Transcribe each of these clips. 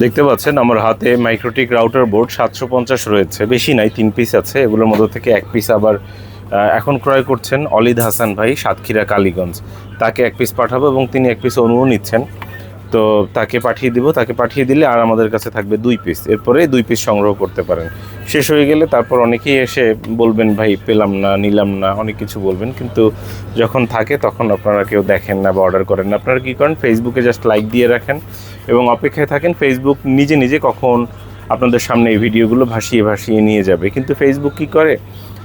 দেখতে পাচ্ছেন আমার হাতে মাইক্রোটিক রাউটার বোর্ড 750 রয়েছে, বেশি নাই, 3 পিস আছে। এগুলোর মধ্যে থেকে 1 পিস আবার এখন ক্রয় করছেন অলিদ হাসান ভাই, সাতক্ষীরা কালীগঞ্জ। তাকে 1 পিস পাঠাবো এবং তিনি 1 পিস অনুও নিচ্ছেন, তো তাকে পাঠিয়ে দিব। তাকে পাঠিয়ে দিলে আর আমাদের কাছে থাকবে 2 পিস। এরপরে 2 পিস সংগ্রহ করতে পারেন। শেষ হয়ে গেলে তারপর অনেকেই এসে বলবেন ভাই পেলাম না, নিলাম না, অনেক কিছু বলবেন, কিন্তু যখন থাকে তখন আপনারা কেউ দেখেন না বা অর্ডার করেন না। আপনারা কী করেন, ফেসবুকে জাস্ট লাইক দিয়ে রাখেন এবং অপেক্ষায় থাকেন ফেসবুক নিজে নিজে কখন আপনাদের সামনে এই ভিডিওগুলো ভাসিয়ে ভাসিয়ে নিয়ে যাবে। কিন্তু ফেসবুক কী করে,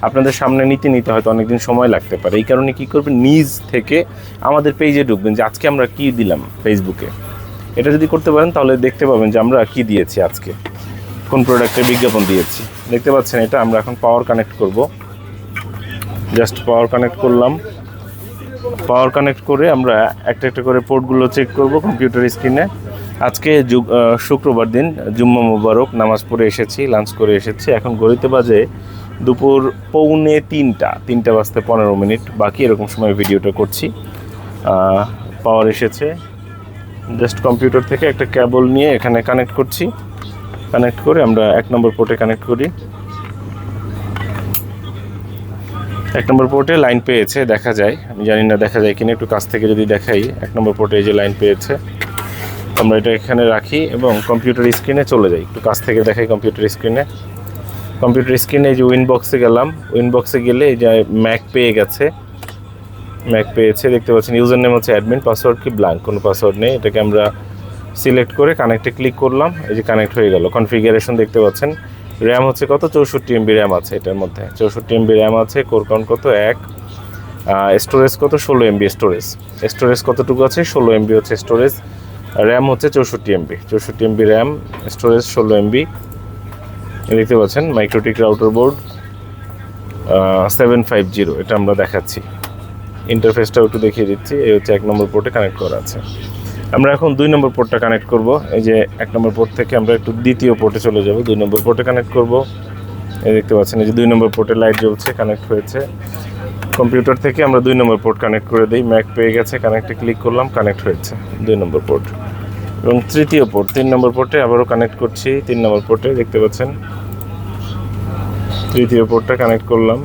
আপনাদের সামনে নিতে হয়তো অনেকদিন সময় লাগতে পারে। এই কারণে কী করবেন, নিজ থেকে আমাদের পেজে ঢুকবেন যে আজকে আমরা কী দিলাম ফেসবুকে। এটা যদি করতে পারেন তাহলে দেখতে পাবেন যে আমরা কি দিয়েছি, আজকে কোন প্রোডাক্টের বিজ্ঞাপন দিয়েছি। দেখতে পাচ্ছেন এটা আমরা এখন পাওয়ার কানেক্ট করব। জাস্ট পাওয়ার কানেক্ট করলাম। পাওয়ার কানেক্ট করে আমরা একটা একটা করে পোর্টগুলো চেক করব কম্পিউটার স্ক্রিনে। আজকে শুক্রবার দিন, জুম্মা মুবারক, নামাজ পড়ে এসেছি, লাঞ্চ করে এসেছি। এখন ঘড়িতে বাজে দুপুর 2:45, 3:15 বাকি, এরকম সময় ভিডিওটা করছি। পাওয়ার এসেছে, জাস্ট কম্পিউটার থেকে একটা কেবল নিয়ে এখানে কানেক্ট করছি। কানেক্ট করে আমরা 1 নম্বর পোর্টে কানেক্ট করি। 1 নম্বর পোর্টে লাইন পেয়েছে, দেখা যায়, আমি জানি না দেখা যায় কিনা, একটু কাছ থেকে যদি দেখাই। 1 নম্বর পোর্টে এই যে লাইন পেয়েছে, আমরা এটা এখানে রাখি এবং কম্পিউটার স্ক্রিনে চলে যাই। একটু কাছ থেকে দেখাই কম্পিউটার স্ক্রিনে। কম্পিউটার স্ক্রিনে এই যে উইনবক্সে গেলাম। উইনবক্সে গেলে এই যে ম্যাক পেয়ে গেছে, ম্যাক পেয়েছে, দেখতে পাচ্ছেন। ইউজার নেম হচ্ছে অ্যাডমিন, পাসওয়ার্ড কি ব্ল্যাঙ্ক, কোনো পাসওয়ার্ড নেই। এটাকে আমরা সিলেক্ট করে কানেক্টে ক্লিক করলাম, এই যে কানেক্ট হয়ে গেল। কনফিগারেশন দেখতে পাচ্ছেন। র্যাম হচ্ছে কত, 64 MB র্যাম আছে এটার মধ্যে, 64 MB র্যাম আছে। কোর কাউন্ট কত, 1। স্টোরেজ কত, 16 MB স্টোরেজ। স্টোরেজ কতটুকু আছে, 16 MB হচ্ছে স্টোরেজ। র্যাম হচ্ছে 64 MB, 64 MB RAM, storage 16 MB। দেখতে পাচ্ছেন মাইক্রোটিক রাউটার বোর্ড 750, এটা আমরা দেখাচ্ছি। ইন্টারফেসটাও একটু দেখিয়ে দিচ্ছি। এই হচ্ছে 1 নম্বর পোর্টে কানেক্ট করা আছে। আমরা এখন 2 নম্বর পোর্টটা কানেক্ট করব। এই যে 1 নম্বর পোর্ট থেকে আমরা একটু দ্বিতীয় পোর্টে চলে যাব, 2 নম্বর পোর্টে কানেক্ট করব। এই দেখতে পাচ্ছেন এই যে 2 নম্বর পোর্টে লাইট জ্বলছে, কানেক্ট হয়েছে। কম্পিউটার থেকে আমরা 2 নম্বর পোর্ট কানেক্ট করে দিই। ম্যাক পেয়ে গেছে, কানেক্টে ক্লিক করলাম, কানেক্ট হয়েছে 2 নম্বর পোর্ট। এবং তৃতীয় পোর্ট 3 নম্বর পোর্টে আবারও কানেক্ট করছি। 3 নম্বর পোর্টে দেখতে পাচ্ছেন তৃতীয় পোর্টটা কানেক্ট করলাম।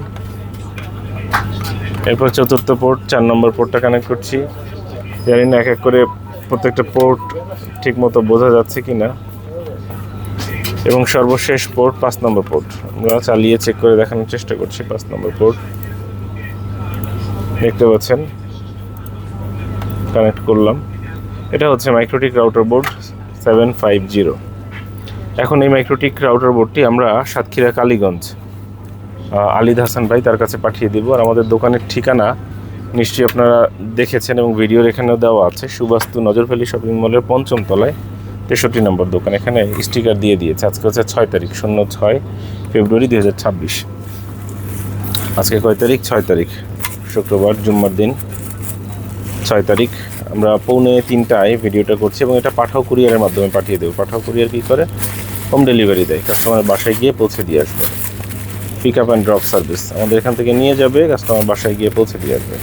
এরপর চতুর্থ পোর্ট 4 নম্বর পোর্টটা কানেক্ট করছি। জানি না এক এক করে প্রত্যেকটা পোর্ট ঠিক মতো বোঝা যাচ্ছে কি না। এবং সর্বশেষ পোর্ট 5 নম্বর পোর্ট, আমরা চালিয়ে চেক করে দেখানোর চেষ্টা করছি। 5 নম্বর পোর্ট দেখতে পাচ্ছেন, কানেক্ট করলাম। এটা হচ্ছে মাইক্রোটিক রাউটার বোর্ড 750। এখন এই মাইক্রোটিক রাউটার বোর্ডটি আমরা সাতক্ষীরা কালীগঞ্জ আলিদ হাসান ভাই, তার কাছে পাঠিয়ে দিব। আর আমাদের দোকানের ঠিকানা নিশ্চয়ই আপনারা দেখেছেন এবং ভিডিওর এখানেও দেওয়া আছে। সুবাস্তু নজরভ্যালি শপিং মলের 5ম তলায় 63 নম্বর দোকান। এখানে স্টিকার দিয়ে দিয়েছে। আজকে হচ্ছে 6 তারিখ, 06 ফেব্রুয়ারি 2026। আজকে কয় তারিখ, 6 তারিখ, শুক্রবার, জুম্মার দিন, 6 তারিখ। আমরা 2:45 ভিডিওটা করছি এবং এটা পাঠাও কুরিয়ারের মাধ্যমে পাঠিয়ে দেবো। পাঠাও কুরিয়ার কী করে, হোম ডেলিভারি দেয়, কাস্টমার বাসায় গিয়ে পৌঁছে দিয়ে আসবে। Pick up and drop service, আমাদের এখান থেকে নিয়ে যাবে, কাস্টমার বাসায় গিয়ে পৌঁছে দিয়ে আসবে।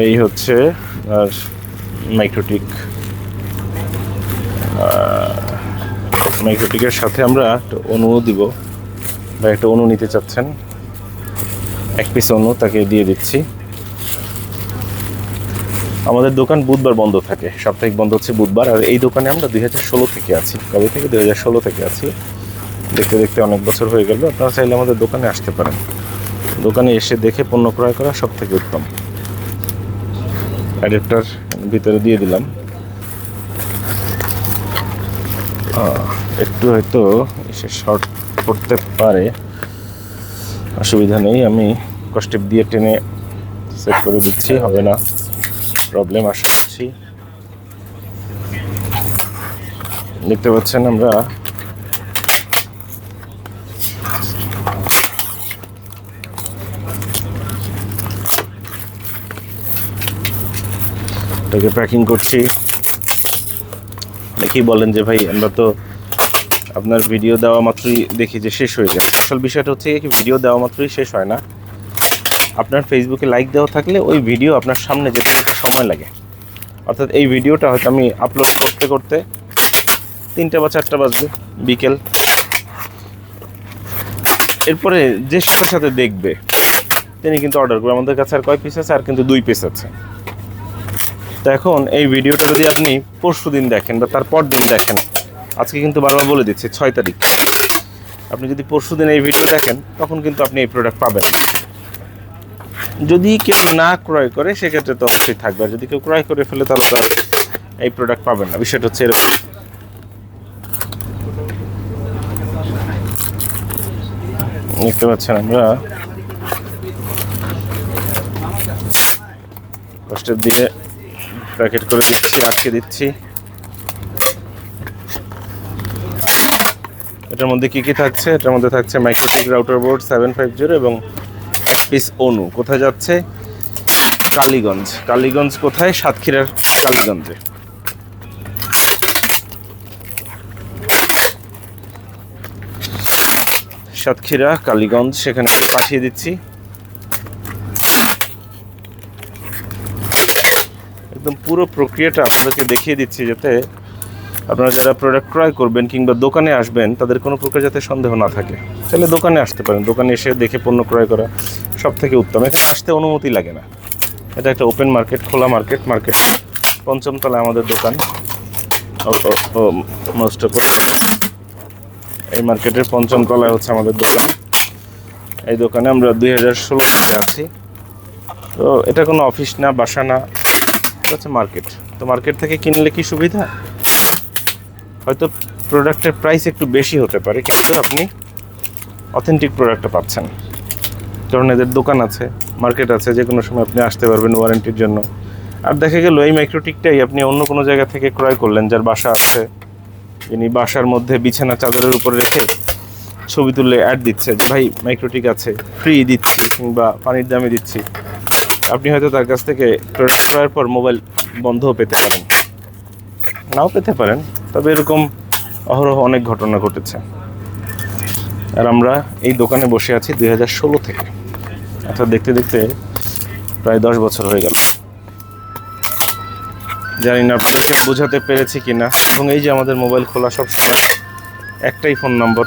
এই হচ্ছে আর মাইক্রোটিকের সাথে আমরা একটা অনু দিব, বা একটা অনু নিতে চাচ্ছেন, 1 পিস অনু তাকে দিয়ে দিচ্ছি। আমাদের দোকান বুধবার বন্ধ থাকে, সাপ্তাহিক বন্ধ হচ্ছে বুধবার। আর এই দোকানে আমরা 2016 থেকে আছি। কবে থেকে, 2016 থেকে আছি। দেখতে দেখতে অনেক বছর হয়ে গেল। আপনারা চাইলে আমাদের দোকানে আসতে পারেন। দোকানে এসে দেখে পণ্য ক্রয় করা সব থেকে উত্তম। অ্যাডাপ্টার ভিতরে দিয়ে দিলাম। একটু হয়তো এসে শর্ট করতে পারে, অসুবিধা নেই। আমি কস্টেপ দিয়ে টেনে সেট করে দিচ্ছি, হবে না প্রবলেম, আশা করছি। দেখতে পাচ্ছেন আমরা এটাকে প্যাকিং করছি। দেখি বলেন যে ভাই আমরা তো আপনার ভিডিও দেওয়া মাত্রই দেখি যে শেষ হয়ে গেছে। আসল বিষয়টা হচ্ছে কি, ভিডিও দেওয়া মাত্রই শেষ হয় না। আপনার ফেসবুকে লাইক দেওয়া থাকলে ওই ভিডিও আপনার সামনে যেতে একটা সময় লাগে। অর্থাৎ এই ভিডিওটা হয়তো আমি আপলোড করতে করতে 3টা বা 4টা বাজবে বিকেল। এরপরে যে সাথে সাথে দেখবে তিনি কিন্তু অর্ডার করবে। আমাদের কাছে আর কয় পিস আছে? আর কিন্তু 2 পিস আছে। তো এখন এই ভিডিওটা যদি আপনি পরশু দিন দেখেন বা তারপর দিন দেখেন, আজকে কিন্তু বারবার বলে দিচ্ছি 6 তারিখ, আপনি যদি পরশু দিন এই ভিডিও দেখেন তখন কিন্তু আপনি এই প্রোডাক্ট পাবেন। যদি কেউ না ক্রয় করে সেক্ষেত্রে তো অবশ্যই থাকবে, আর যদি কেউ ক্রয় করে ফেলে তাহলে তো এই প্রোডাক্ট পাবেন না। বিষয়টা হচ্ছে এরকম। দেখতে পাচ্ছেন আমরা কষ্টের দিয়ে প্যাকেট করে দিচ্ছি, আটকে দিচ্ছি। এটার মধ্যে কি কি থাকছে? এটার মধ্যে থাকছে মাইক্রোটিক রাউটার বোর্ড 750 এবং 1 পিস অনু। কোথায় যাচ্ছে? কালীগঞ্জ। কালীগঞ্জ কোথায়? সাতক্ষীরার কালীগঞ্জে। সাতক্ষীরা কালীগঞ্জ, সেখানে পাঠিয়ে দিচ্ছি। একদম পুরো প্রক্রিয়াটা আপনাদেরকে দেখিয়ে দিচ্ছি, যাতে আপনারা যারা প্রোডাক্ট ক্রয় করবেন কিংবা দোকানে আসবেন তাদের কোনো প্রকার যাতে সন্দেহ না থাকে। তাহলে দোকানে আসতে পারেন, দোকানে এসে দেখে পণ্য ক্রয় করা সব থেকে উত্তম। এখানে আসতে অনুমতি লাগে না, এটা একটা ওপেন মার্কেট, খোলা মার্কেট। মার্কেট 5ম তলায় আমাদের দোকান। মোস্ট এই মার্কেটের 5ম তলায় হচ্ছে আমাদের দোকান। এই দোকানে আমরা 2016 থেকে আছি। তো এটা কোনো অফিস না, বাসা না, এটা হচ্ছে মার্কেট। তো মার্কেট থেকে কিনলে কি সুবিধা? হয়তো প্রোডাক্টের প্রাইস একটু বেশি হতে পারে, কিন্তু আপনি অথেন্টিক প্রোডাক্টটা পাচ্ছেন, কারণ এদের দোকান আছে, মার্কেট আছে, যে কোনো সময় আপনি আসতে পারবেন ওয়ারেন্টির জন্য। আর দেখা গেল এই মাইক্রোটিকটাই আপনি অন্য কোনো জায়গা থেকে ক্রয় করলেন, যার বাসা আছে, যিনি বাসার মধ্যে বিছানা চাদরের উপর রেখে ছবি তুলে অ্যাড দিচ্ছে যে ভাই মাইক্রোটিক আছে, ফ্রি দিচ্ছি কিংবা পানির দামে দিচ্ছি। আপনি হয়তো তার কাছ থেকে প্রোডাক্ট ক্রয়ের পর মোবাইল বন্ধও পেতে পারেন, নাও পেতে পারেন, তবে এরকম অহরহ অনেক ঘটনা ঘটেছে। আর আমরা এই দোকানে বসে আছি 2016 থেকে, অর্থাৎ দেখতে দেখতে প্রায় 10 বছর হয়ে গেল। জানি না আপনাদেরকে বোঝাতে পেরেছি কি না। এবং এই যে আমাদের মোবাইল খোলা সব সময়, একটাই ফোন নম্বর।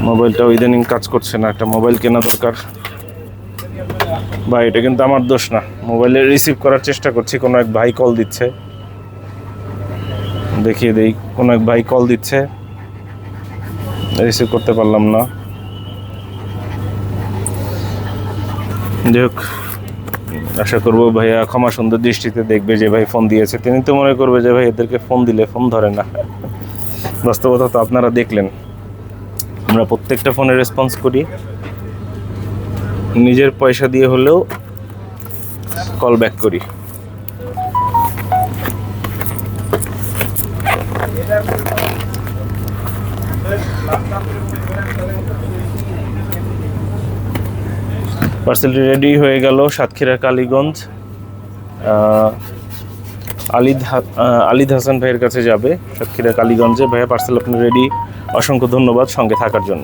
মোবাইলটা ইদানিং কাজ করছে না, একটা মোবাইল কেনা দরকার। ভাই এটা কিন্তু আমার দোষ না, মোবাইলে রিসিভ করার চেষ্টা করছি, কোনো এক ভাই কল দিচ্ছে, দেখিয়ে দেই। কোনো এক ভাই কল দিচ্ছে, রিসিভ করতে পারলাম না। যাই হোক, আশা করবো ভাইয়া ক্ষমা সুন্দর দৃষ্টিতে দেখবে। যে ভাই ফোন দিয়েছে তিনি তো মনে করবে যে ভাই এদেরকে ফোন দিলে ফোন ধরে না। বাস্তবতা তো আপনারা দেখলেন, আমরা প্রত্যেকটা ফোনে রেসপন্স করি, নিজের পয়সা দিয়ে হলেও কল ব্যাক করি। পার্সেলটি রেডি হয়ে গেল সাতক্ষীরা কালীগঞ্জ। আলিদ হাসান ভাইয়ের কাছে যাবে সাতক্ষীরা কালীগঞ্জে। ভাইয়া পার্সেল আপনার রেডি, অসংখ্য ধন্যবাদ সঙ্গে থাকার জন্য।